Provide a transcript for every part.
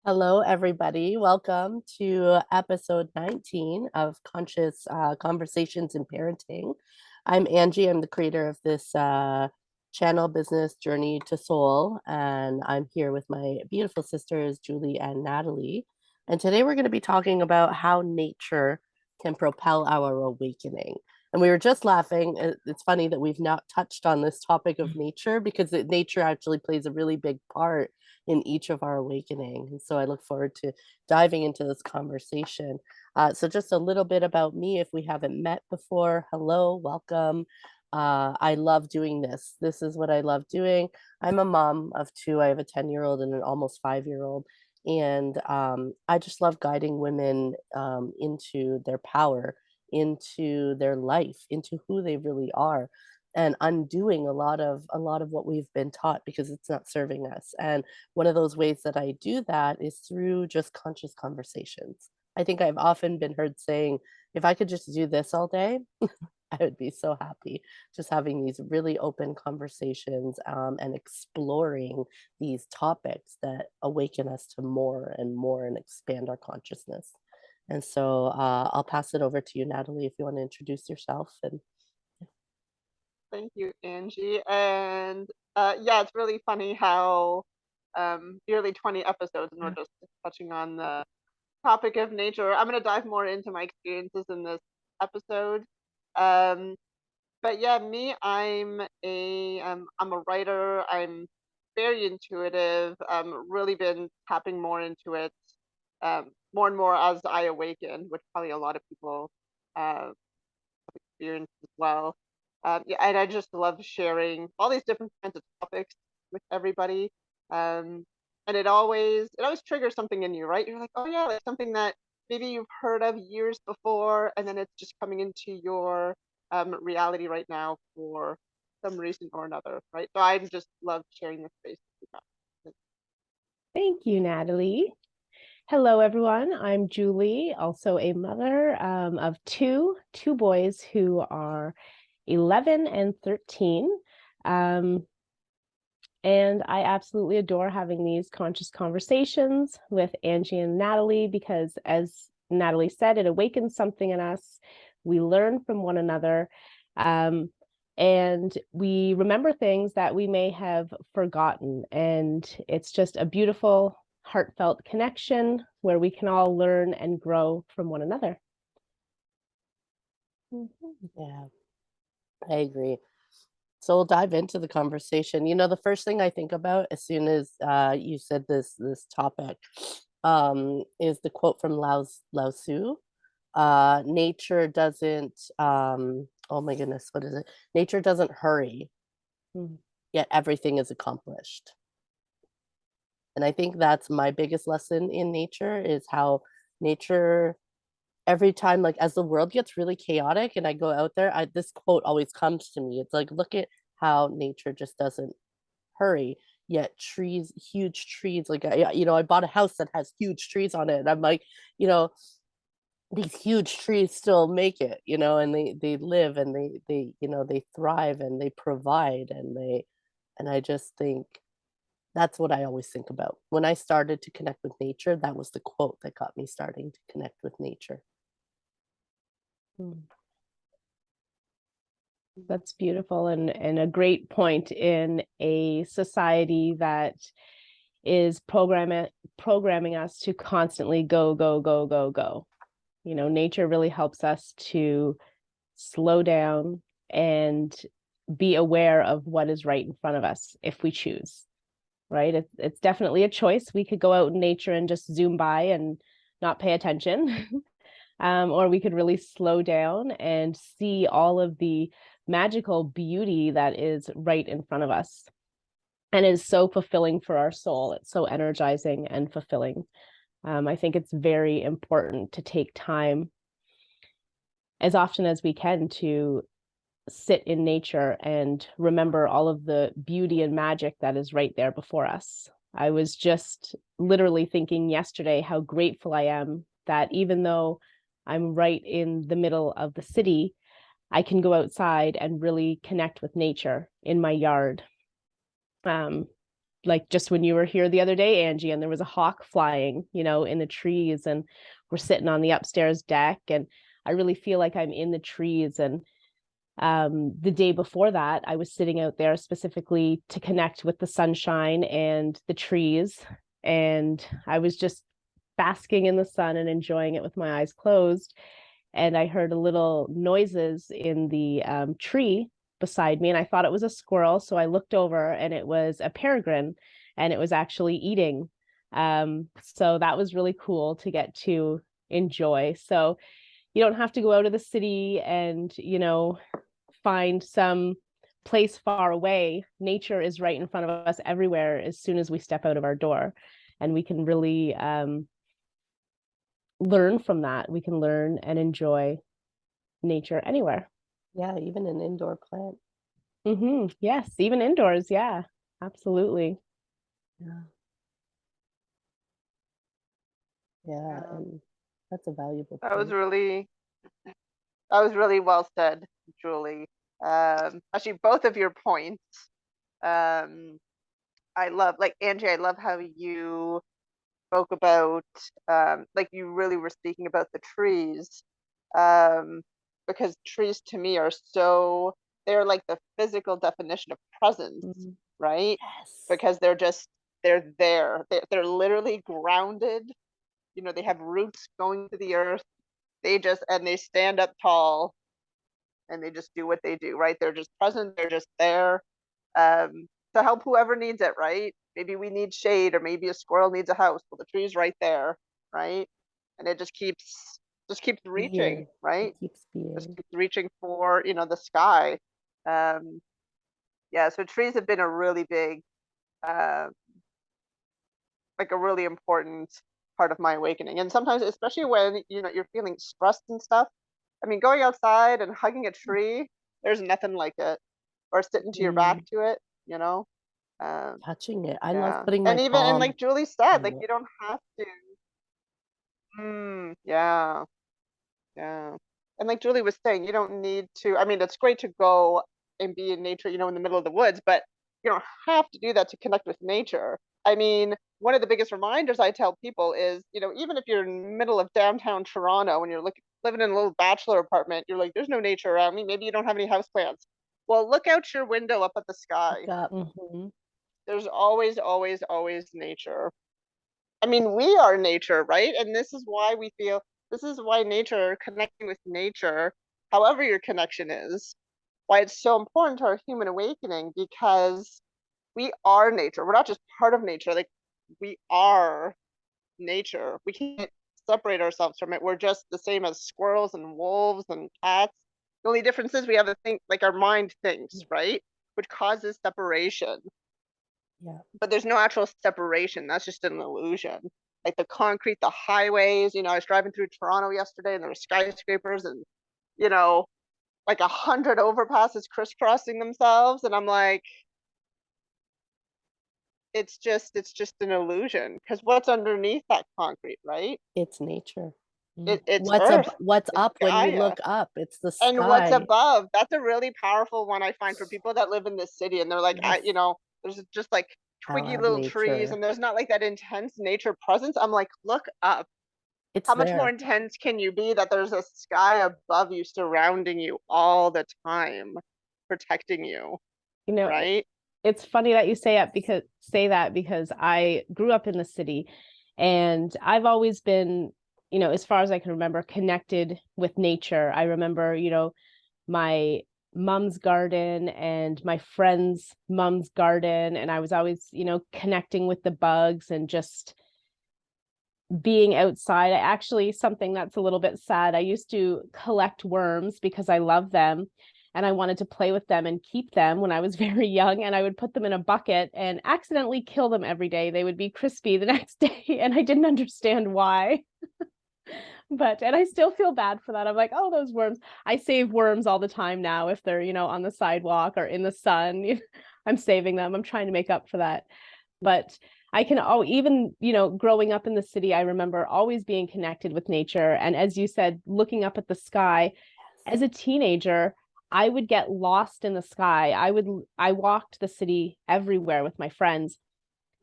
Hello, everybody. Welcome to episode 19 of Conscious Conversations in Parenting. I'm Angie. I'm the creator of this channel, Business Journey to Soul, and I'm here with my beautiful sisters, Julie and Natalie. And today we're going to be talking about how nature can propel our awakening. And we were just laughing. It's funny that we've not touched on this topic of nature because nature actually plays a really big part in each of our awakening. And so I look forward to diving into this conversation. So, just a little bit about me if we haven't met before. Hello, welcome. I love doing this. This is what I love doing. I'm a mom of two. I have a 10-year-old and an almost 5-year-old. And I just love guiding women into their power, into their life, into who they really are, and undoing a lot of what we've been taught because it's not serving us. And one of those ways that I do that is through just conscious conversations. I think I've often been heard saying, if I could just do this all day, I would be so happy. Just having these really open conversations and exploring these topics that awaken us to more and more and expand our consciousness. And so I'll pass it over to you, Natalie, if you want to introduce yourself. And Thank you, Angie. And yeah, it's really funny how nearly 20 episodes, and we're just touching on the topic of nature. I'm going to dive more into my experiences in this episode. Um, but yeah, me, I'm a writer. I'm very intuitive. Really been tapping more into it, more and more as I awaken, which probably a lot of people uh, experience as well. Yeah, and I just love sharing all these different kinds of topics with everybody. Um, and it always triggers something in you, right? You're like, oh yeah, like something that maybe you've heard of years before, and then it's just coming into your reality right now for some reason or another, right? So I just love sharing this space with you guys. Thank you, Natalie. Hello, everyone. I'm Julie, also a mother of two boys who are 11 and 13. Um, and I absolutely adore having these conscious conversations with Angie and Natalie because, as Natalie said, it awakens something in us. We learn from one another. Um, and we remember things that we may have forgotten. And it's just a beautiful, heartfelt connection where we can all learn and grow from one another. yeah, I agree. So we'll dive into the conversation. The first thing I think about as soon as you said this topic is the quote from Lao Tzu. Nature doesn't. Oh my goodness, what is it? Nature doesn't hurry, Mhm. yet everything is accomplished. And I think that's my biggest lesson in nature is how nature every time, like as the world gets really chaotic and I go out there, this quote always comes to me. It's like, look at how nature just doesn't hurry, yet trees, huge trees, like I bought a house that has huge trees on it, and I'm like, you know these huge trees still make it, and they live, and they thrive, and they provide, and I just think that's what I always think about when I started to connect with nature. That was the quote that got me starting to connect with nature. Mm. That's beautiful and a great point in a society that is programming us to constantly go, go, go, go, go. Nature really helps us to slow down and be aware of what is right in front of us if we choose, right? It's definitely a choice. We could go out in nature and just zoom by and not pay attention. Or we could really slow down and see all of the magical beauty that is right in front of us. And it is so fulfilling for our soul. It's so energizing and fulfilling. I think it's very important to take time as often as we can to sit in nature and remember all of the beauty and magic that is right there before us. I was just literally thinking yesterday how grateful I am that even though I'm right in the middle of the city, I can go outside and really connect with nature in my yard. Um, like just when you were here the other day, Angie, and there was a hawk flying, in the trees, and we're sitting on the upstairs deck, and I really feel like I'm in the trees. And the day before that, I was sitting out there specifically to connect with the sunshine and the trees, and I was just basking in the sun and enjoying it with my eyes closed. And I heard a little noises in the tree beside me, and I thought it was a squirrel. So I looked over, and it was a peregrine, and it was actually eating. So that was really cool to get to enjoy. So you don't have to go out of the city and, find some place far away. Nature is right in front of us everywhere as soon as we step out of our door. And we can really learn from that. We can learn and enjoy nature anywhere. Yeah, even an indoor plant. Yes, even indoors. Yeah, absolutely. Yeah. Yeah, and that's a valuable That was point. really well said, Julie. Actually, both of your points. I love, like Angie, I love how you spoke about, like you really were speaking about the trees, um, because trees to me are they're like the physical definition of presence, right? Yes. Because they're there. They're literally grounded. They have roots going to the earth. And they stand up tall, and they just do what they do, right? They're just present. They're just there, um, to help whoever needs it, right? Maybe we need shade, or maybe a squirrel needs a house. Well, the tree's right there, right? And it just keeps reaching, Being. right? It keeps Just being. keeps reaching for the sky. Um, yeah, so trees have been a really big, uh, like a really important part of my awakening. And sometimes, especially when you're feeling stressed and stuff, I mean, going outside and hugging a tree, there's nothing like it. Or sitting to your back to it, you know. Um, Touching it. I love yeah, putting my and palm like Julie said, like on it. you don't have to. Yeah, yeah. And like Julie was saying, you don't need to. I mean, it's great to go and be in nature, in the middle of the woods, but you don't have to do that to connect with nature. I mean, one of the biggest reminders I tell people is, even if you're in the middle of downtown Toronto and you're living in a little bachelor apartment, you're like, there's no nature around me. Maybe you don't have any houseplants. Well, look out your window up at the sky. Look up. There's always, always, always nature. I mean, we are nature, right? And this is why nature, connecting with nature, however your connection is, why it's so important to our human awakening, because we are nature. We're not just part of nature. Like, we are nature. We can't separate ourselves from it. We're just the same as squirrels and wolves and cats. The only difference is we have a thing, like our mind thinks, right? Which causes separation. Yeah. But there's no actual separation. That's just an illusion. Like the concrete, the highways. I was driving through Toronto yesterday, and there were skyscrapers, and you know, like 100 overpasses crisscrossing themselves, and I'm like, it's just an illusion, because what's underneath that concrete, right? It's nature. It's What's up? Earth, What's it's up when we Gaia. look up? It's the And what's sky. above, that's a really powerful one I find for people that live in this city, and they're like, Yes. there's just like twiggy Our little trees, nature. and there's not like that intense nature presence. I'm like, look up. It's How much more there. intense can you be, that there's a sky above you, surrounding you all the time, protecting you, right? It's funny that you say that because I grew up in the city, and I've always been, as far as I can remember, connected with nature. I remember, my mom's garden and my friend's mom's garden, and I was always, connecting with the bugs and just being outside. Something that's a little bit sad, I used to collect worms because I love them, and I wanted to play with them and keep them when I was very young, and I would put them in a bucket and accidentally kill them every day. They would be crispy the next day, and I didn't understand why. And I still feel bad for that. I'm like, oh, those worms. I save worms all the time now if they're, on the sidewalk or in the sun. I'm saving them. I'm trying to make up for that. But I can, even, growing up in the city, I remember always being connected with nature. And as you said, looking up at the sky. As a teenager, I would get lost in the sky. I walked the city everywhere with my friends,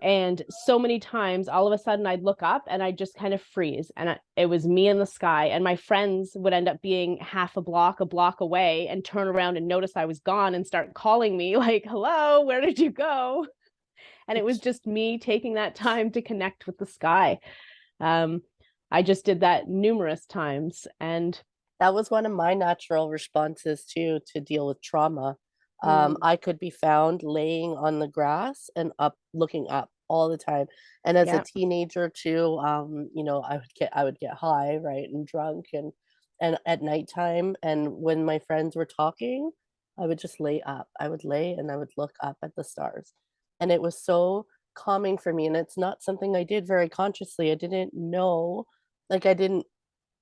And so many times, all of a sudden, I'd look up and I'd just kind of freeze. And it was me in the sky. And my friends would end up being half a block away, and turn around and notice I was gone and start calling me like, hello, where did you go? And it was just me taking that time to connect with the sky. I just did that numerous times. And That was one of my natural responses too, to deal with trauma. I could be found laying on the grass and up, looking up all the time. And as a yeah, teenager too, I would get high, right, and drunk, and at nighttime, and when my friends were talking, I would just lay up. I would lay and I would look up at the stars. And it was so calming for me. And it's not something I did very consciously. I didn't know, like I didn't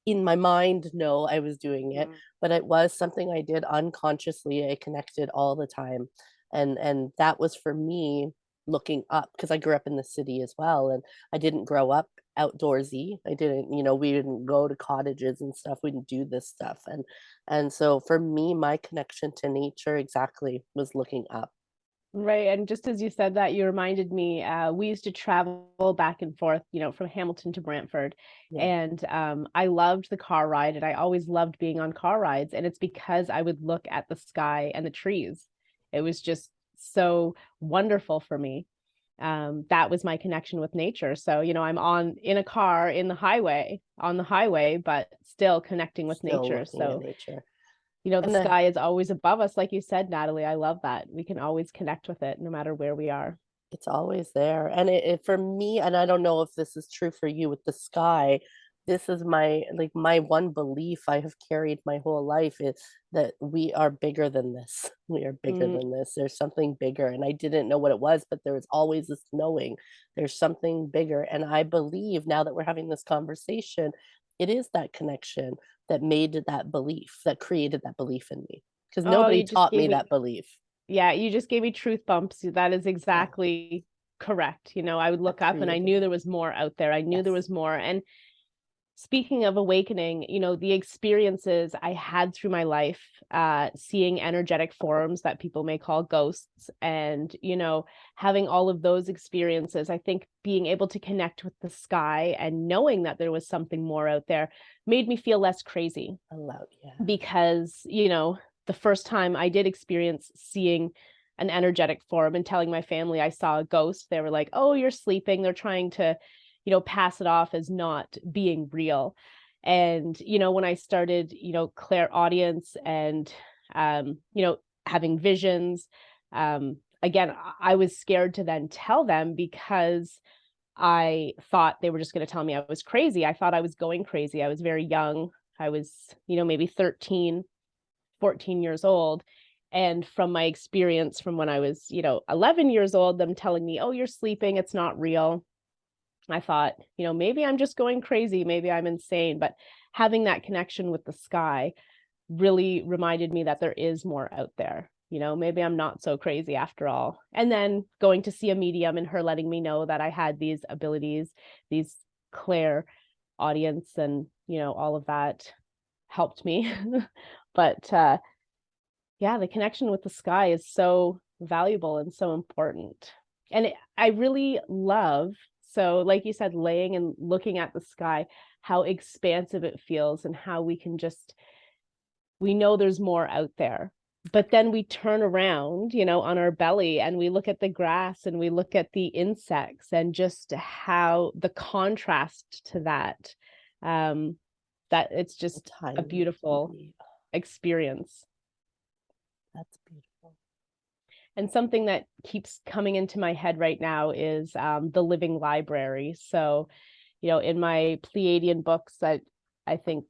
in my mind know I was doing it, but it was something I did unconsciously. I connected all the time. And that was for me looking up, because I grew up in the city as well, and I didn't grow up outdoorsy. I didn't, we didn't go to cottages and stuff. We didn't do this stuff. And so for me, my connection to nature exactly was looking up. right. And just as you said that, you reminded me, we used to travel back and forth, from Hamilton to Brantford. Yeah. And I loved the car ride, and I always loved being on car rides. And it's because I would look at the sky and the trees. It was just so wonderful for me. That was my connection with nature. So, I'm in a car on the highway, but still connecting with Still nature. looking at So, nature. the And sky is always above us, like you said, Natalie. I love that. We can always connect with it no matter where we are. it's always there. And it for me, and I don't know if this is true for you with the sky, this is my one belief I have carried my whole life, is that we are bigger than this. We are bigger Mm, than this. There's something bigger. And I didn't know what it was, but there was always this knowing there's something bigger. And I believe now that we're having this conversation, it is that connection that made that belief, that created that belief in me. Because oh, nobody you just taught gave me me, that belief. yeah, you just gave me truth bumps. That is Yeah. exactly correct. I would That look up and I created knew it. there was more out there. I knew there Yes. was more. And speaking of awakening, the experiences I had through my life, seeing energetic forms that people may call ghosts, and, having all of those experiences, I think being able to connect with the sky and knowing that there was something more out there made me feel less crazy. Allowed, yeah. Because, the first time I did experience seeing an energetic form and telling my family I saw a ghost, they were like, "Oh, you're sleeping." They're trying to, pass it off as not being real. And, when I started, clairaudience and, having visions, again, I was scared to then tell them, because I thought they were just going to tell me I was crazy. I thought I was going crazy. I was very young. I was, maybe 13, 14 years old. And from my experience from when I was, 11 years old, them telling me, "Oh, you're sleeping. It's not real." I thought, maybe I'm just going crazy. Maybe I'm insane. But having that connection with the sky really reminded me that there is more out there. Maybe I'm not so crazy after all. And then going to see a medium and her letting me know that I had these abilities, these clair audience, and, all of that helped me. But yeah, the connection with the sky is so valuable and so important. And I really love, so like you said, laying and looking at the sky, how expansive it feels, and how we know there's more out there. But then we turn around, on our belly, and we look at the grass and we look at the insects, and just how the contrast to that, that it's just a Tiny. beautiful experience. That's beautiful. And something that keeps coming into my head right now is the living library. So, in my Pleiadian books, that I think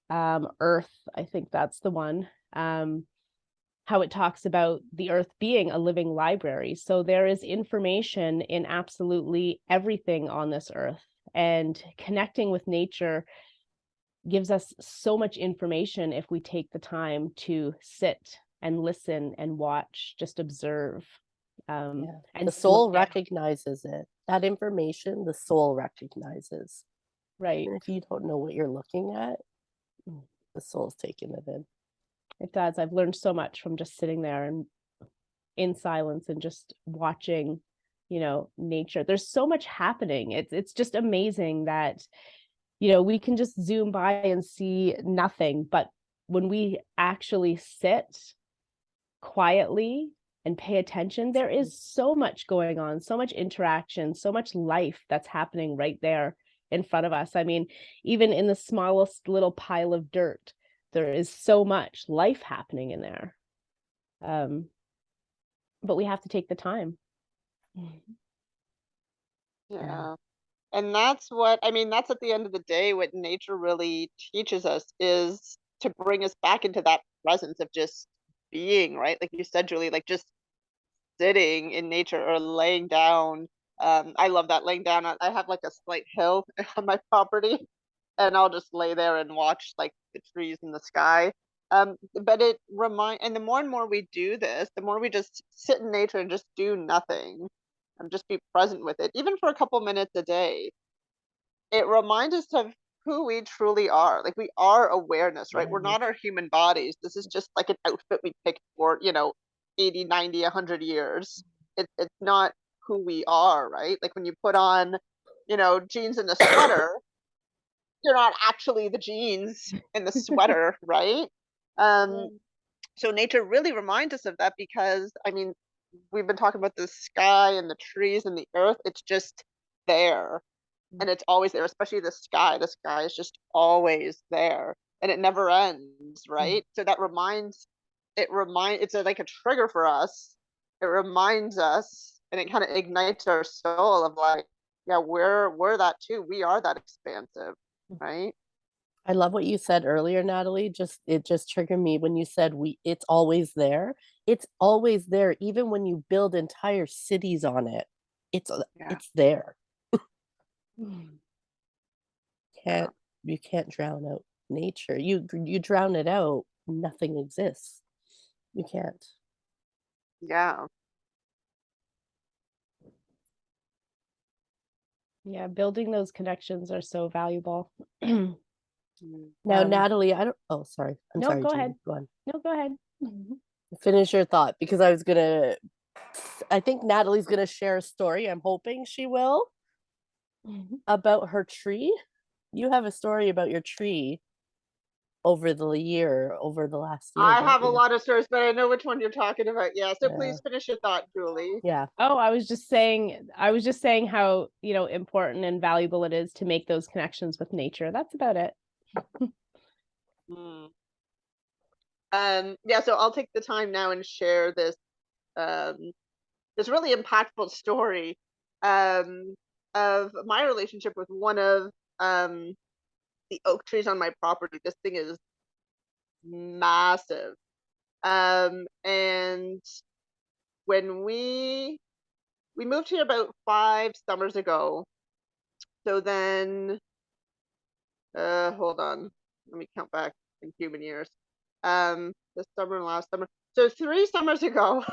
Earth, I think that's the one, how it talks about the Earth being a living library. So there is information in absolutely everything on this Earth, and connecting with nature gives us so much information if we take the time to sit and listen and watch, just observe. Yeah. And The slow soul down. recognizes it. That information, the soul recognizes. Right. Even if you don't know what you're looking at, the soul's taking it in. It does. I've learned so much from just sitting there and in silence and just watching, nature. There's so much happening. It's just amazing that, we can just zoom by and see nothing. But when we actually sit quietly and pay attention, there is so much going on, so much interaction, so much life that's happening right there in front of us. I mean, even in the smallest little pile of dirt, there is so much life happening in there. But we have to take the time. Yeah. And that's what, I mean, that's at the end of the day, what nature really teaches us is to bring us back into that presence of just being, right? Like you said, Julie, like just sitting in nature or laying down. I love that, laying down. I have like a slight hill on my property, and I'll just lay there and watch like the trees and the sky. But and the more and more we do this, the more we just sit in nature and just do nothing, and just be present with it, even for a couple minutes a day. It reminds us of who we truly are. Like we are awareness, right? We're not our human bodies. This is just like an outfit we picked for, 80, 90, 100 years. It's not who we are, right? Like when you put on, jeans and a sweater, you're not actually the jeans in the sweater, right? So nature really reminds us of that because, I mean, we've been talking about the sky and the trees and the earth. It's just there, and it's always there, especially the sky. The sky is just always there, and it never ends, right? So that it's like a trigger for us. It reminds us, and it kind of ignites our soul of like, yeah, we're that too. We are that expansive, right? I love what you said earlier, Natalie. It just triggered me when you said it's always there. It's always there, even when you build entire cities on it. It's Yeah. there. Yeah. You can't drown out nature. You drown it out, nothing exists. You can't. Yeah. Yeah, building those connections are so valuable. Now, Natalie, I don't. Oh, sorry. I'm No, sorry. go Julie. ahead. Go on. No, go ahead. Finish your thought because I was gonna. I think Natalie's gonna share a story. I'm hoping she will about her tree. You have a story about your tree over the last year, I don't have a you? lot of stories, but I know which one you're talking about. Yeah. So Yeah. please finish your thought, Julie. Yeah. Oh, I was just saying how, important and valuable it is to make those connections with nature. That's about it. Hmm. Yeah, so I'll take the time now and share um, this really impactful story um, of my relationship with one of um, the oak trees on my property. This thing is massive. And when we moved here about 5 summers ago, so then hold on, let me count back in human years. This summer and last summer. So 3 summers ago,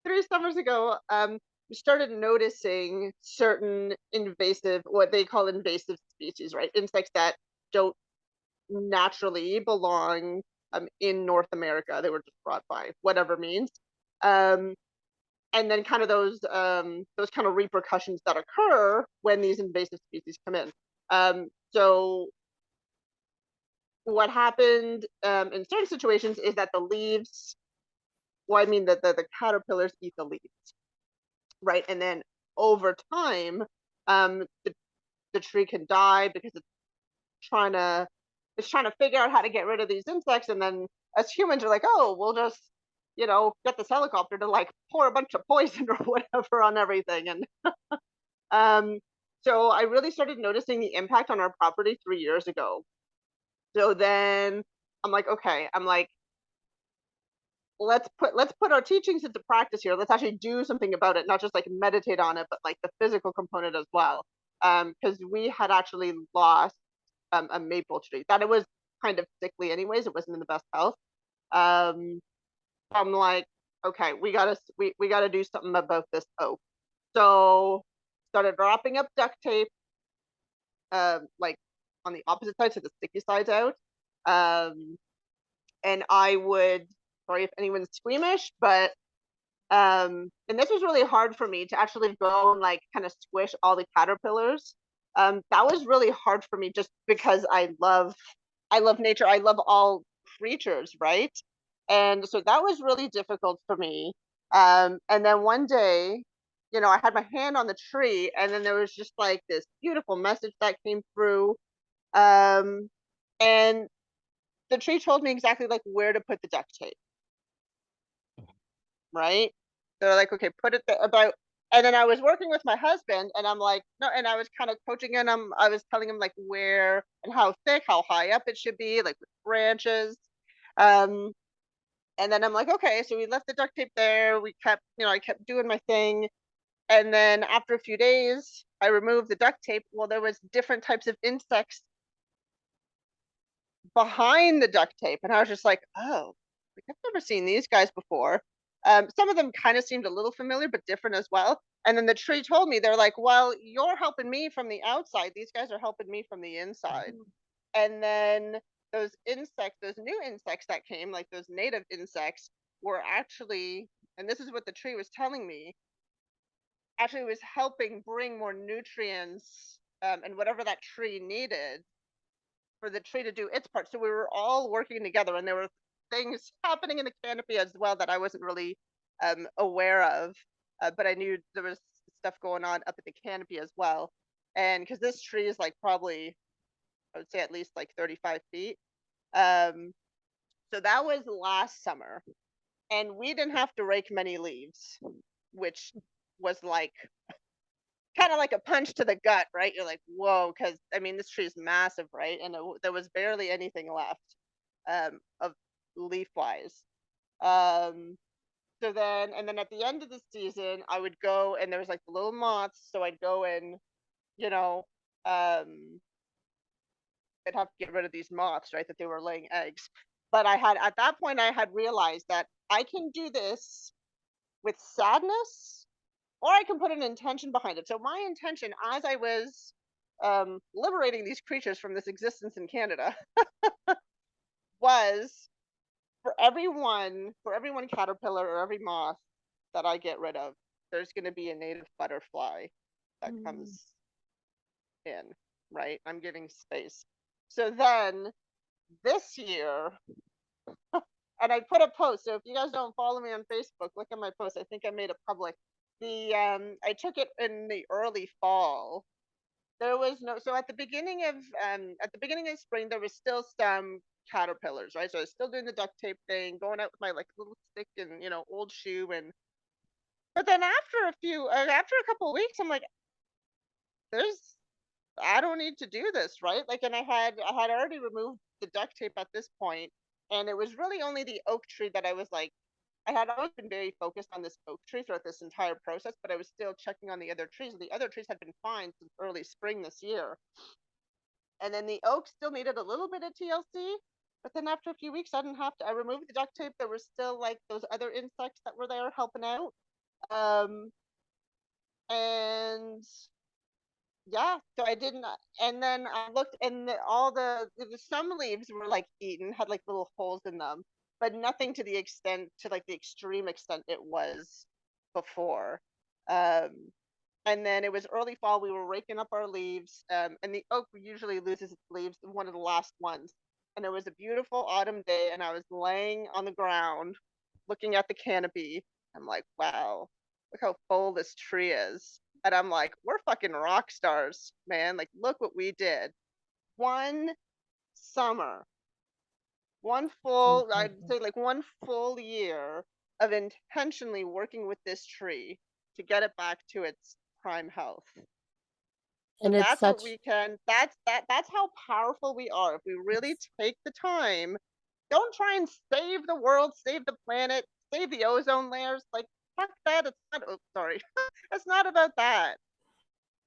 3 summers ago, we started noticing certain what they call invasive species, right? Insects that don't naturally belong in North America. They were just brought by whatever means. Um, and then kind of those kind of repercussions that occur when these invasive species come in. So what happened in certain situations is that the leaves, well, I mean, the caterpillars eat the leaves, right? And then over time, the tree can die because trying to it's trying to figure out how to get rid of these insects. And then as humans are like, oh, we'll just get this helicopter to like pour a bunch of poison or whatever on everything. And um, so I really started noticing the impact on our property 3 years ago. So then I'm like, okay, let's put our teachings into practice here. Let's actually do something about it, not just like meditate on it, but like the physical component as well. Because we had actually lost a maple tree that it was kind of sickly anyways. It wasn't in the best health. Um, I'm like, okay, we gotta do something about this oak. So started wrapping up duct tape, like on the opposite side, so the sticky side's out. And I would, sorry if anyone's squeamish, but And this was really hard for me to actually go and like kind of squish all the caterpillars. That was really hard for me just because I love nature. I love all creatures, right? And so that was really difficult for me. And then one day, you know, I had my hand on the tree, and then there was just like this beautiful message that came through. Um, and the tree told me exactly like where to put the duct tape, right? They're like, okay, put it there about. And then I was working with my husband, and I'm like, no, and I was kind of coaching him. I was telling him like where and how thick, how high up it should be, like with branches. Um, and then I'm like, okay, so we left the duct tape there. We kept, you know, I kept doing my thing. And then after a few days, I removed the duct tape. Well, there was different types of insects behind the duct tape, and I was just like, oh, like I've never seen these guys before. Some of them kind of seemed a little familiar, but different as well. And then the tree told me, they're like, well, you're helping me from the outside. These guys are helping me from the inside. And then those insects, those new insects that came, like those native insects, were actually, and this is what the tree was telling me, actually was helping bring more nutrients and whatever that tree needed for the tree to do its part. So we were all working together, and there were things happening in the canopy as well that I wasn't really aware of, but I knew there was stuff going on up at the canopy as well. And because this tree is like probably, I would say at least like 35 feet. Um, so that was last summer, and we didn't have to rake many leaves, which was like kind of like a punch to the gut, right? You're like, whoa, because I mean, this tree is massive, right? And there was barely anything left of leaf wise. Um, so then, and then at the end of the season, I would go, and there was like the little moths. So I'd go and, you know, I'd have to get rid of these moths, right? That they were laying eggs. But I had, at that point, I had realized that I can do this with sadness, or I can put an intention behind it. So my intention, as I was liberating these creatures from this existence in Canada, was for every one caterpillar or every moth that I get rid of, there's going to be a native butterfly that comes in, right? I'm giving space. So then this year, and I put a post. So if you guys don't follow me on Facebook, look at my post. I think I made it public. I took it in the early fall. There was no, so at the beginning of spring there was still some caterpillars, right? So I was still doing the duct tape thing, going out with my like little stick and, you know, old shoe. And but then after a couple of weeks, I'm like, there's I don't need to do this, right? Like, and I had already removed the duct tape at this point, and it was really only the oak tree that I was like, I had always been very focused on this oak tree throughout this entire process, but I was still checking on the other trees. The other trees had been fine since early spring this year. And then the oak still needed a little bit of TLC. But then after a few weeks, I didn't have to. I removed the duct tape. There were still like those other insects that were there helping out. Um, and yeah, so I didn't. And then I looked, and some leaves were like eaten, had like little holes in them, but nothing to the extent, to like the extreme extent it was before. Um, and then it was early fall. We were raking up our leaves, and the oak usually loses its leaves, one of the last ones. And it was a beautiful autumn day, and I was laying on the ground, looking at the canopy. I'm like, wow, look how full this tree is. And I'm like, we're fucking rock stars, man. Like, look what we did. One summer, I'd say like one full year of intentionally working with this tree to get it back to its prime health. So And it's that's what such, we can, that's how powerful we are. If we really take the time, don't try and save the world, save the planet, save the ozone layers. Like, fuck that. It's not, oh, sorry. It's not about that.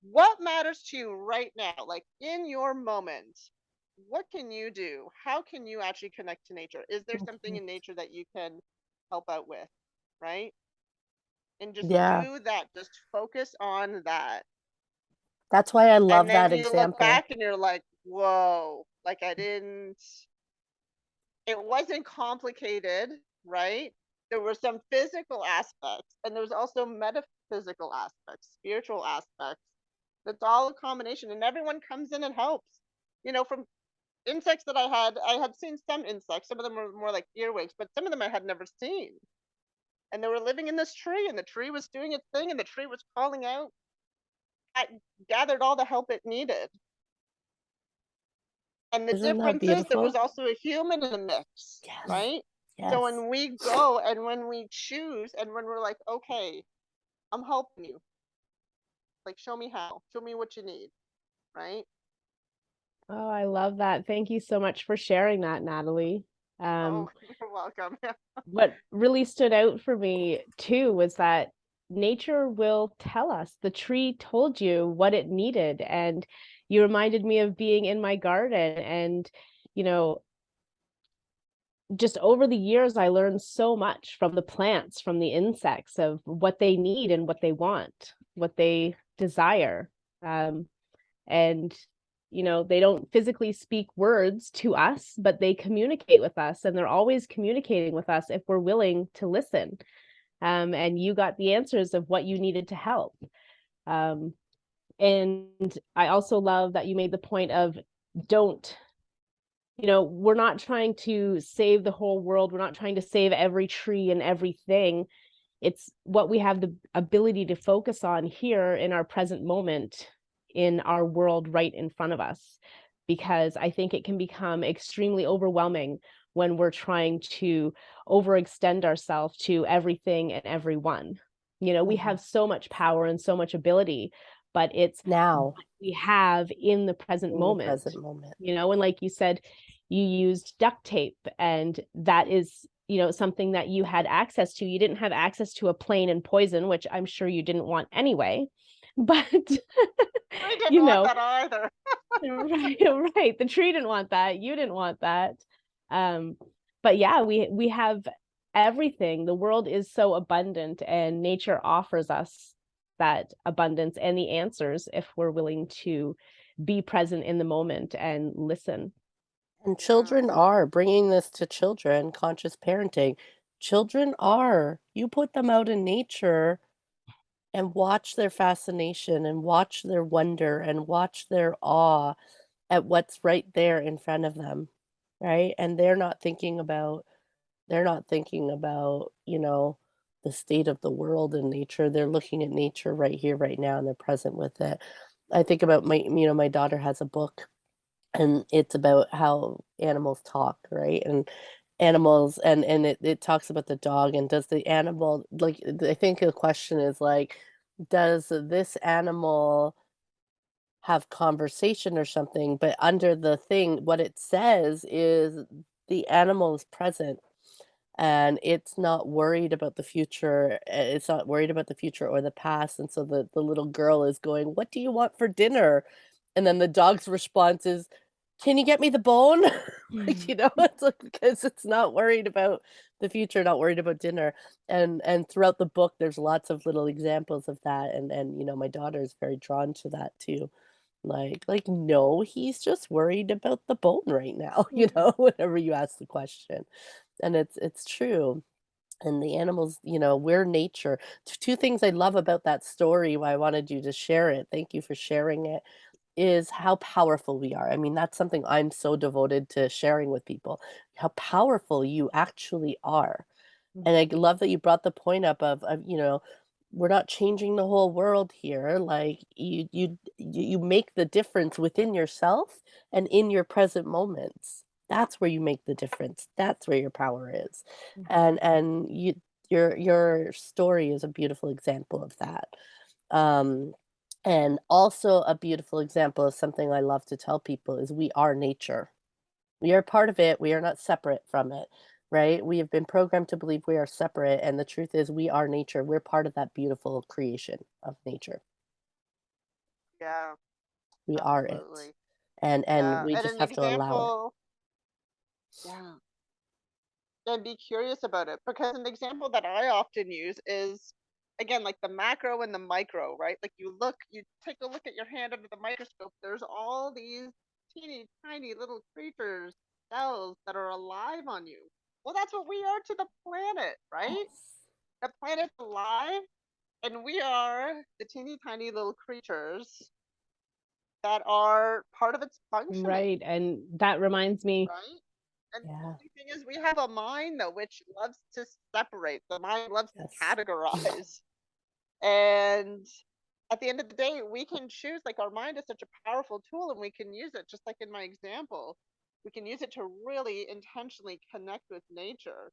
What matters to you right now, like in your moment? What can you do? How can you actually connect to nature? Is there something in nature that you can help out with, right? And just yeah, do that. Just focus on that. that's why I And love then that you look example. back and you're like, whoa, like I didn't, it wasn't complicated, right? there were some physical aspects, and there was also metaphysical aspects, spiritual aspects. That's all a combination, and everyone comes in and helps. From insects that I had seen some insects. Some of them were more like earwigs, but some of them I had never seen. And they were living in this tree, and the tree was doing its thing, and the tree was calling out. I gathered all the help it needed. And the Isn't that difference is there was beautiful? also a human in the mix, Yes. right? So Yes. when we go and when we choose and when we're like, okay, I'm helping you, like, show me how, show me what you need, right? Oh, I love that. Thank you so much for sharing that, Natalie. Oh, you're welcome. What really stood out for me too was that nature will tell us. The tree told you what it needed, and you reminded me of being in my garden. And, you know, just over the years, I learned so much from the plants, from the insects, of what they need and what they want, what they desire. And they don't physically speak words to us, but they communicate with us, and they're always communicating with us if we're willing to listen. And you got the answers of what you needed to help. um, and I also love that you made the point of, don't, we're not trying to save the whole world, we're not trying to save every tree and everything. It's what we have the ability to focus on here in our present moment, in our world right in front of us. Because I think it can become extremely overwhelming when we're trying to overextend ourselves to everything and everyone. We have so much power and so much ability, but it's Now, what we have in the present in the moment. present moment. And like you said, you used duct tape, and that is something that you had access to. You didn't have access to a plane and poison, which I'm sure you didn't want anyway, but I didn't you want know that either. right, the tree didn't want that, you didn't want that. um but yeah, we have everything. The world is so abundant, and nature offers us that abundance and the answers if we're willing to be present in the moment and listen. And Yeah. children are bringing this to children, conscious parenting. Children are, you put them out in nature and watch their fascination and watch their wonder and watch their awe at what's right there in front of them, right? And they're not thinking about, the state of the world and nature. They're looking at nature right here, right now, and they're present with it. I think about my daughter has a book, and it's about how animals talk, right? And animals, and it talks about the dog, and does the animal, like, I think the question is like, does this animal have conversation or something? But under the thing, what it says is the animal is present, and it's not worried about the future. It's not worried about the future or the past. And so the little girl is going, "What do you want for dinner?" And then the dog's response is, "Can you get me the bone?" Like, it's like, because it's not worried about the future, not worried about dinner. And throughout the book, there's lots of little examples of that. And my daughter is very drawn to that too. Like, no, he's just worried about the bone right now, whenever you ask the question. And it's true. And the animals, we're nature. Two things I love about that story, why I wanted you to share it. Thank you for sharing it. Is how powerful we are. I mean, that's something I'm so devoted to sharing with people, how powerful you actually are. And I love that you brought the point up of, we're not changing the whole world here. Like, you make the difference within yourself and in your present moments. That's where you make the difference. That's where your power is. And your story is a beautiful example of that. Um, and also a beautiful example of something I love to tell people is we are nature. We are part of it. We are not separate from it, right? We have been programmed to believe we are separate. And the truth is, we are nature. We're part of that beautiful creation of nature. Yeah, We are it. absolutely. And Yeah. we And just an have to allow it. example, yeah, and be curious about it, because an example that I often use is, again, like the macro and the micro, right? Like, you take a look at your hand under the microscope, there's all these teeny tiny little creatures, cells that are alive on you. Well, that's what we are to the planet, right? Yes. The planet's alive, and we are the teeny tiny little creatures that are part of its functioning, Right. And that reminds me, right? And the Yeah. only thing is, we have a mind though, which loves to separate. The mind loves to Yes. categorize. And at the end of the day, we can choose, like, our mind is such a powerful tool, and we can use it, just like in my example. We can use it to really intentionally connect with nature,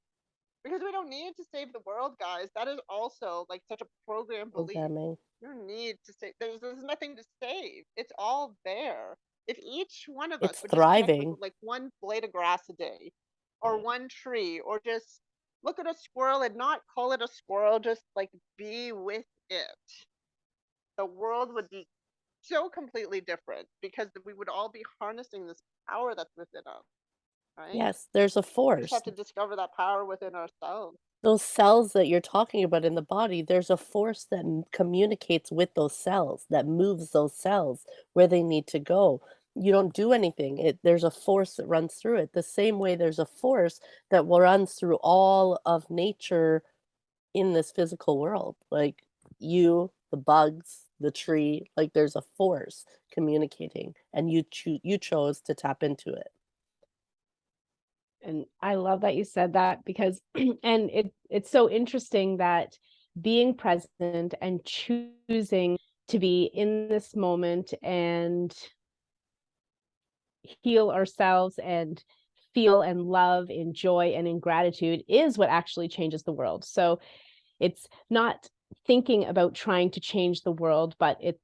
because we don't need to save the world, guys. That is also like such a program belief. Programming. You don't need to save. There's nothing to save. It's all there. If each one of us It's would just connect with thriving. like one blade of grass a day, or one tree, or just look at a squirrel and not call it a squirrel, just like be with it, the world would be so completely different, because we would all be harnessing this power that's within us, right? Yes, there's a We just have force. to discover that power within ourselves. Those cells that you're talking about in the body, there's a force that communicates with those cells, that moves those cells where they need to go. You don't do anything. There's a force that runs through it. The same way there's a force that runs through all of nature in this physical world. Like you, the bugs, the tree, like there's a force communicating, and you chose to tap into it. and I love that you said that, because and it's so interesting that being present and choosing to be in this moment and heal ourselves and feel and love in joy and in gratitude is what actually changes the world. So it's not thinking about trying to change the world, but it's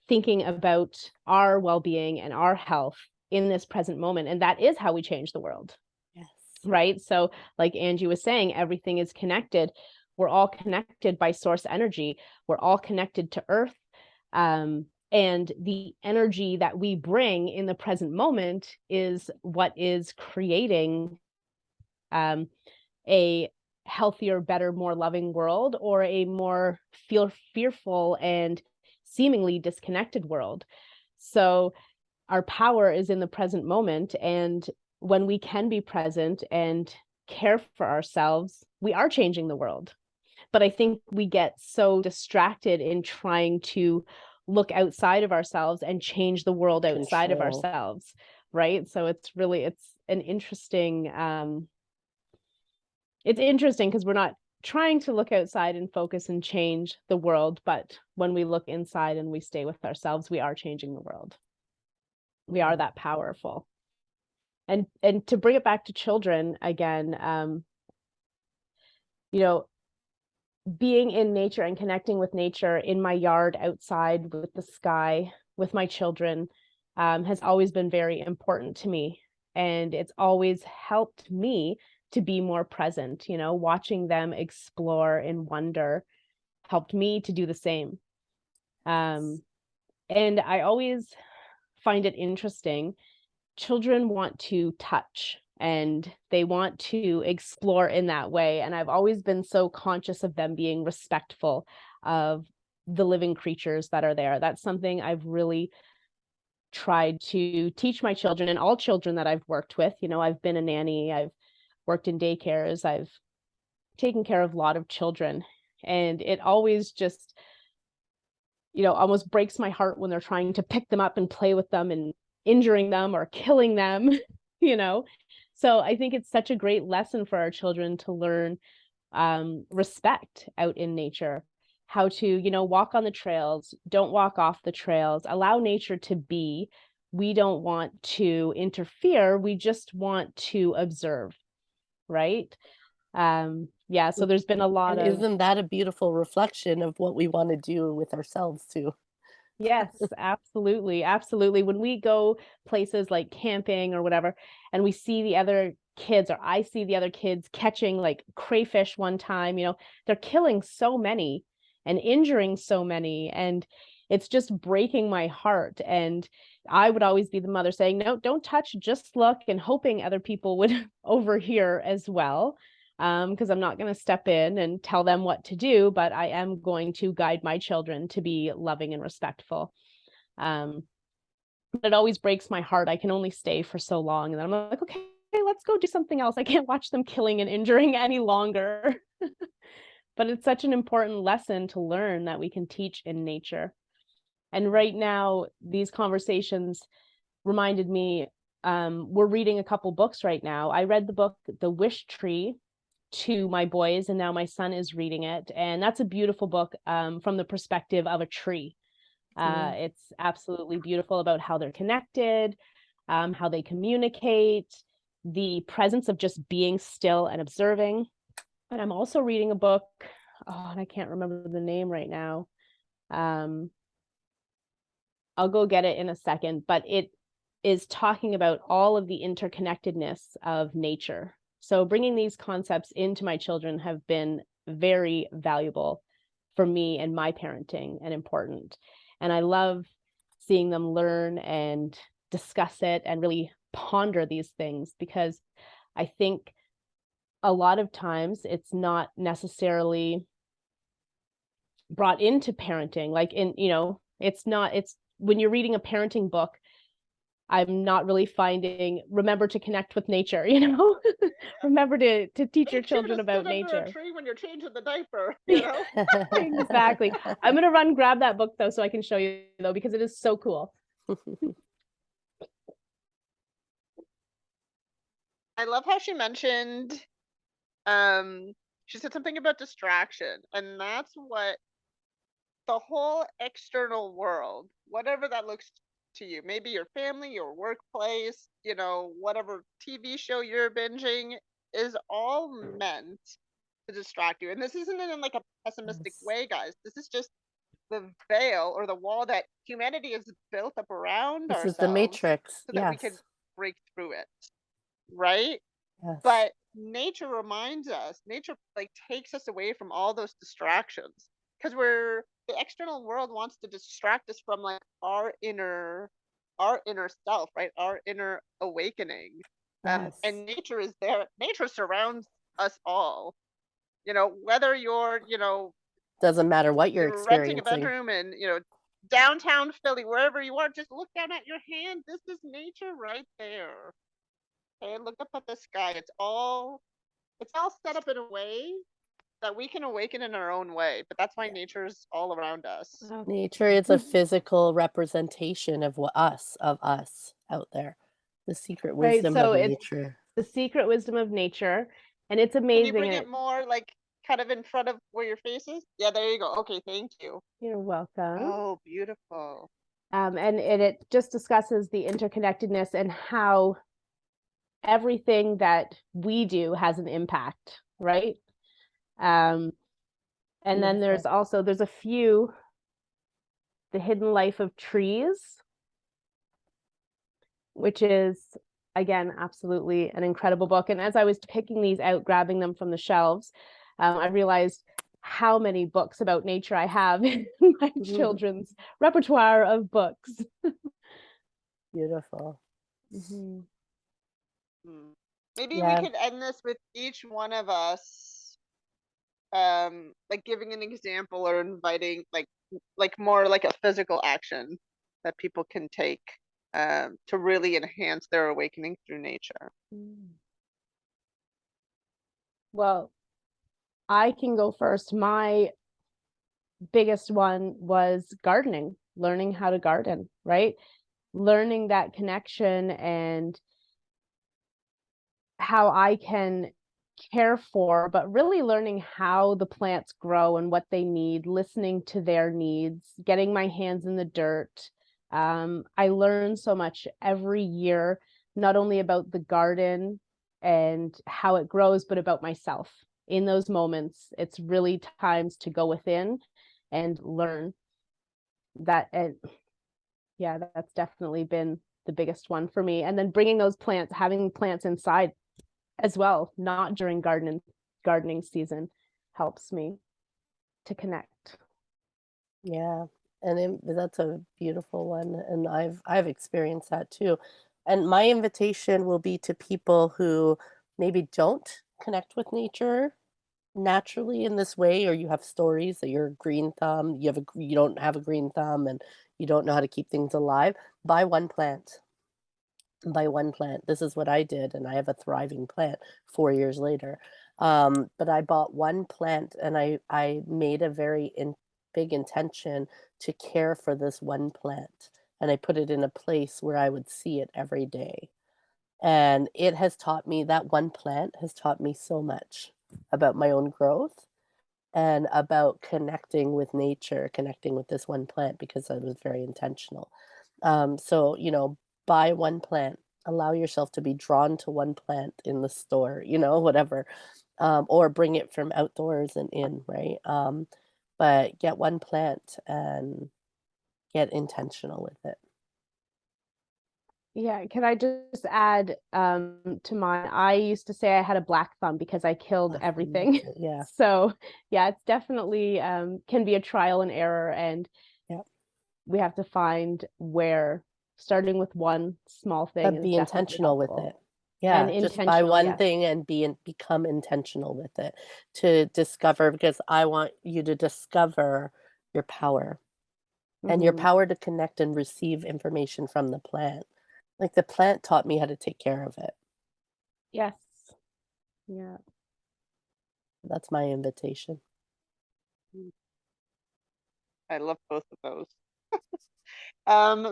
thinking about our well-being and our health in this present moment. And that is how we change the world. Yes. Right. So, like Angie was saying, everything is connected. We're all connected by source energy. We're all connected to Earth. And the energy that we bring in the present moment is what is creating a healthier, better, more loving world, or a more fearful and seemingly disconnected world. So our power is in the present moment. And when we can be present and care for ourselves, we are changing the world. But I think we get so distracted in trying to look outside of ourselves and change the world outside of Control. ourselves. Right. So it's an interesting, it's interesting because we're not trying to look outside and focus and change the world. But when we look inside and we stay with ourselves, we are changing the world. We are that powerful. And to bring it back to children again, you know, being in nature and connecting with nature in my yard, outside with the sky, with my children, has always been very important to me. And it's always helped me to be more present. Watching them explore and wonder helped me to do the same. And I always find it interesting. Children want to touch and they want to explore in that way. And I've always been so conscious of them being respectful of the living creatures that are there. That's something I've really tried to teach my children and all children that I've worked with. I've been a nanny, I've worked in daycares, I've taken care of a lot of children. And it always just, almost breaks my heart when they're trying to pick them up and play with them and injuring them or killing them, you know? So I think it's such a great lesson for our children to learn respect out in nature, how to, walk on the trails, don't walk off the trails, allow nature to be. We don't want to interfere. We just want to observe, right? Yeah, so there's been a lot And of isn't that a beautiful reflection of what we want to do with ourselves too? Yes, absolutely. Absolutely. When we go places like camping or whatever, and we see the other kids, or I see the other kids catching like crayfish one time, they're killing so many and injuring so many. And it's just breaking my heart. And I would always be the mother saying, no, don't touch, just look, and hoping other people would overhear as well. Because I'm not going to step in and tell them what to do, but I am going to guide my children to be loving and respectful. But it always breaks my heart. I can only stay for so long. And then I'm like, okay, let's go do something else. I can't watch them killing and injuring any longer. But it's such an important lesson to learn that we can teach in nature. And right now, these conversations reminded me, we're reading a couple books right now. I read the book, The Wish Tree, to my boys, and now my son is reading it. And that's a beautiful book from the perspective of a tree. It's absolutely beautiful about how they're connected, how they communicate, the presence of just being still and observing. And I'm also reading a book, and I can't remember the name right now. I'll go get it in a second, but it is talking about all of the interconnectedness of nature. So bringing these concepts into my children have been very valuable for me and my parenting, and important. And I love seeing them learn and discuss it and really ponder these things, because I think a lot of times it's not necessarily brought into parenting. Like it's when you're reading a parenting book, I'm not really finding, remember to connect with nature, remember to teach your children about nature. Under a tree when you're changing the diaper, Exactly. I'm going to run grab that book though, so I can show you though, because it is so cool. I love how she mentioned, she said something about distraction, and that's what the whole external world, whatever that looks to you, maybe your family, your workplace, whatever TV show you're binging, is all meant to distract you. And this isn't in like a pessimistic way, guys. This is just the veil or the wall that humanity has built up around This ourselves, is the matrix, so that we can break through it, right? Yes. But nature reminds us, nature like takes us away from all those distractions, because the external world wants to distract us from like our inner self, right? Our inner awakening. Yes. And nature is there. Nature surrounds us all. Whether you're, Doesn't matter what you're renting a experiencing. bedroom in, downtown Philly, wherever you are, just look down at your hand. This is nature right there. Okay, look up at the sky. It's all set up in a way that we can awaken in our own way, but that's why nature's all around us. Nature is a physical representation of us out there. The secret wisdom of nature. The secret wisdom of nature, and it's amazing. Can you bring it more like kind of in front of where your face is? Yeah, there you go. Okay, thank you. You're welcome. Oh, beautiful. And it just discusses the interconnectedness and how everything that we do has an impact, right? And then there's a few, The Hidden Life of Trees, which is, again, absolutely an incredible book. And as I was picking these out, grabbing them from the shelves, I realized how many books about nature I have in my children's repertoire of books. Beautiful. Maybe we could end this with each one of us like giving an example or inviting like more like a physical action that people can take to really enhance their awakening through nature. Well, I can go first. My biggest one was gardening, learning how to garden, right? Learning that connection and how I can care for, but really learning how the plants grow and what they need, listening to their needs, getting my hands in the dirt. I learn so much every year, not only about the garden and how it grows, but about myself. In those moments, it's really times to go within and learn that. And yeah, that's definitely been the biggest one for me. And then bringing those plants, having plants inside as well, not during gardening season, helps me to connect. Yeah, and that's a beautiful one, and I've experienced that too. And my invitation will be to people who maybe don't connect with nature naturally in this way, or you have stories that you're a green thumb, you don't have a green thumb, and you don't know how to keep things alive. Buy one plant. buy one plant. This is what I did, and I have a thriving plant 4 years later. But I bought one plant, and I made a very big intention to care for this one plant, and I put it in a place where I would see it every day. And it has taught me, that one plant has taught me so much about my own growth and about connecting with nature, connecting with this one plant because I was very intentional. So, buy one plant, allow yourself to be drawn to one plant in the store, whatever, or bring it from outdoors and in, right? But get one plant and get intentional with it. Yeah, can I just add to mine? I used to say I had a black thumb because I killed Awesome, everything. Yeah, So yeah, it's definitely can be a trial and error, and yeah. we have to find where starting with one small thing But is be definitely intentional with helpful. it. And Yeah, just buy intentional, one yes. thing and become intentional with it to discover, because I want you to discover your power and your Hmm. power to connect and receive information from the plant. Like the plant taught me how to take care of it. Yes. Yeah. That's my invitation. I love both of those.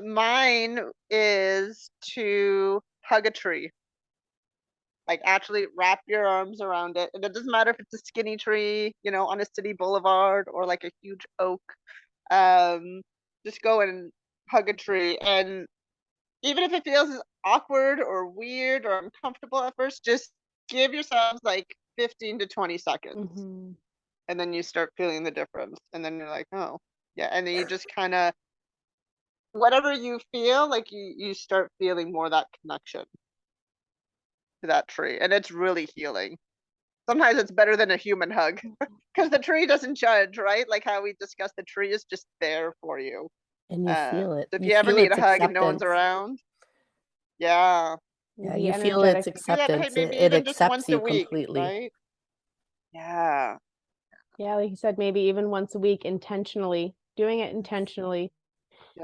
Mine is to hug a tree. Like actually wrap your arms around it. And it doesn't matter if it's a skinny tree, on a city boulevard or like a huge oak. Um, just go and hug a tree. And even if it feels awkward or weird or uncomfortable at first, just give yourselves like 15 to 20 seconds. Hmm. And then you start feeling the difference. And then you're like, oh, yeah. And then you just kind of, whatever you feel, like you start feeling more that connection to that tree. And it's really healing. Sometimes it's better than a human hug because the tree doesn't judge, right? Like how we discussed, the tree is just there for you. And you feel So it. if You you ever feel need its a hug and no one's acceptance. around, yeah, Yeah, The you feel its energetic, do that. Hey, acceptance. maybe It even just once accepts a you week, completely. right? Yeah, yeah, like you said, maybe even once a week, intentionally doing it intentionally.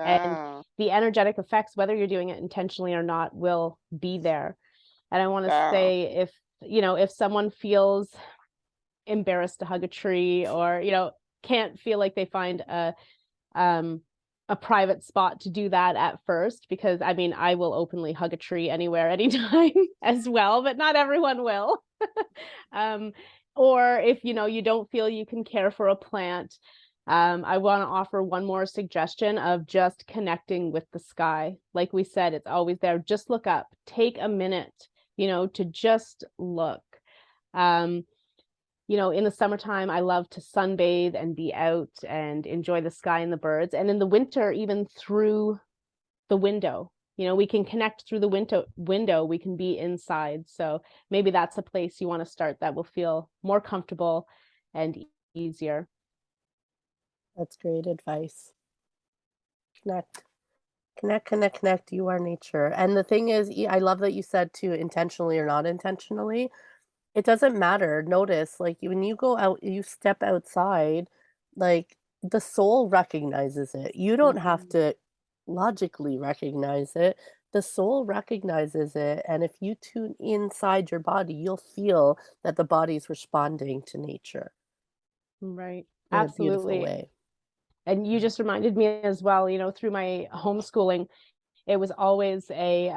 And yeah, the energetic effects, whether you're doing it intentionally or not, will be there. And I want to yeah, say, if someone feels embarrassed to hug a tree, or can't feel like they find um a private spot to do that at first, because I mean, I will openly hug a tree anywhere, anytime as well, but not everyone will. um or if you don't feel you can care for a plant, I want to offer one more suggestion of just connecting with the sky. Like we said, it's always there. Just look up, take a minute, to just look. um in the summertime, I love to sunbathe and be out and enjoy the sky and the birds. And in the winter, even through the window, we can connect through the window, we can be inside. So maybe that's a place you want to start that will feel more comfortable and easier. That's great advice. Connect. Connect, connect, connect. You are nature. And the thing is, I love that you said too, intentionally or not intentionally. It doesn't matter. Notice, like when you go out, you step outside, like the soul recognizes it. You don't have Mhm. to logically recognize it. The soul recognizes it. And if you tune inside your body, you'll feel that the body's responding to nature Right. in a beautiful Absolutely. way. And you Yeah. just reminded me as well, through my homeschooling, it was always a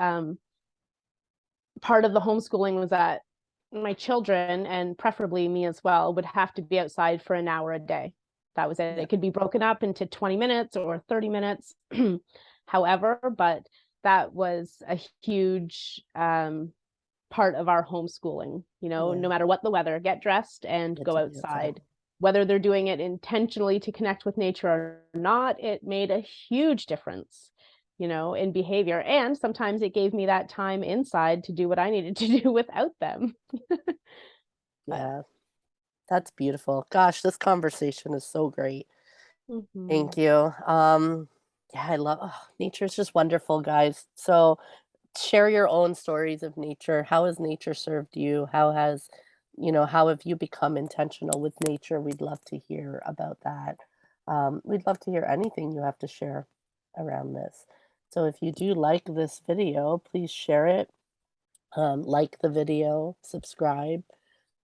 part of the homeschooling was that my children, and preferably me as well, would have to be outside for an hour a day. That was it. Yeah. It could be broken up into 20 minutes or 30 minutes, however, but that was a huge part of our homeschooling. No Yeah. matter what the weather, get dressed and Get go to be outside. outside. Whether they're doing it intentionally to connect with nature or not, it made a huge difference, in behavior. And sometimes it gave me that time inside to do what I needed to do without them. But Yeah. That's beautiful. Gosh, this conversation is so great. Thank mhm. you. Yeah, I love, nature is just wonderful, guys. So share your own stories of nature. How has nature served you? How have you become intentional with nature? We'd love to hear about that. We'd love to hear anything you have to share around this. So if you do like this video, please share it, like the video, subscribe,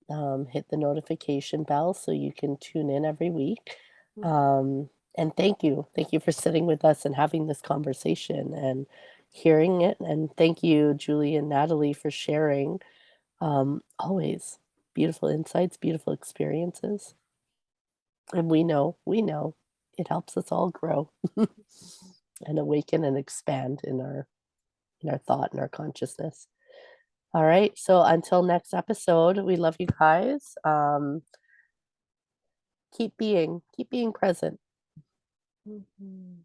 hit the notification bell so you can tune in every week. And thank you. Thank you for sitting with us and having this conversation and hearing it. And thank you, Julie and Natalie, for sharing. Always beautiful insights, beautiful experiences. And we know it helps us all grow and awaken and expand in our thought and our consciousness. All right. So until next episode, we love you guys. Keep being present. Mhm.